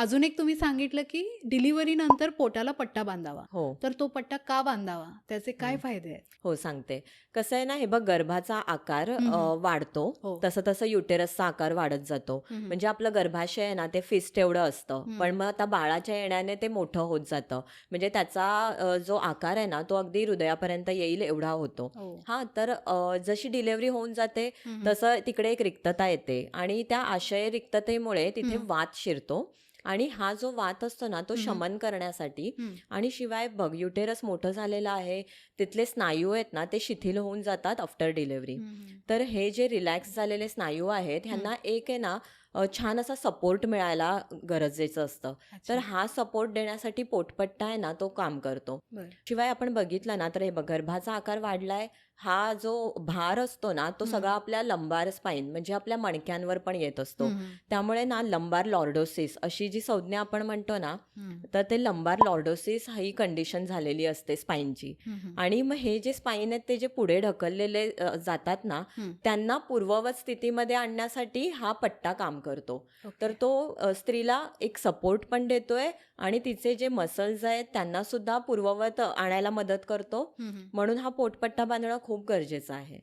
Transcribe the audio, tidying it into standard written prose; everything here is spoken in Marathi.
अजून एक तुम्ही सांगितलं की डिलिव्हरी नंतर पोटाला पट्टा बांधावा. हो. तर तो पट्टा का बांधावा? त्याचे काय हं. फायदे आहेत? हो, सांगते. कसं आहे ना, हे बघ, गर्भाचा आकार हं, हं. वाढतो. हो. तसं-तसं युटेरसचा आकार वाढत जातो. हं, हं. म्हणजे आपलं गर्भाशय आहे ना, ते फिस्ट एवढं असतं. हं. पण मग आता बाळाच्या येण्याने ते मोठं होत जातं. म्हणजे त्याचा जो आकार आहे ना, तो अगदी हृदयापर्यंत येईल एवढा होतो. हो. हां, तर जशी डिलिव्हरी होऊन जाते, हं, हं. तसं तिकडे एक रिक्तता येते आणि त्या आशय रिक्ततेमुळे तिथे हं. वात शिरतो आणि हा जो वात असतो ना, तो हं, हं. शमन करण्यासाठी हं. आणि शिवाय बघ, युटेरस मोठं झालेलं आहे, तिथले स्नायू आहेत ना, ते शिथिल होऊन जातात आफ्टर डिलिव्हरी. हं, हं. तर हे जे रिलॅक्स झालेले स्नायू आहेत, ह्यांना एक आहे ना, छान असा सपोर्ट मिळायला गरजेचं असतं. तर अच्छा. हा सपोर्ट देण्यासाठी पोटपट्टा आहे ना, तो काम करतो. बरं. शिवाय आपण बघितलं ना, तर हे बघ, गर्भाचा आकार वाढलाय, हा जो भार असतो ना, तो हं. सगळा आपल्या लंबार स्पाईन म्हणजे आपल्या मणक्यांवर पण येत असतो. हं, हं. त्यामुळे ना, लंबार लॉर्डोसिस अशी जी संज्ञा आपण म्हणतो ना, हं. तर ते लंबार लॉर्डोसिस ही कंडिशन झालेली असते स्पाईनची. हं, हं. आणि मग हे जे स्पाईन आहेत ते जे पुढे ढकललेले जातात ना, हं. त्यांना पूर्ववत स्थितीमध्ये आणण्यासाठी हा पट्टा काम करतो. तर ओके. तो स्त्रीला एक सपोर्ट पण देतोय आणि तिचे जे मसल्स आहेत त्यांना सुद्धा पूर्ववत आणायला मदत करतो. हं, हं. म्हणून हा पोटपट्टा बांधणं खूप गरजेचं आहे.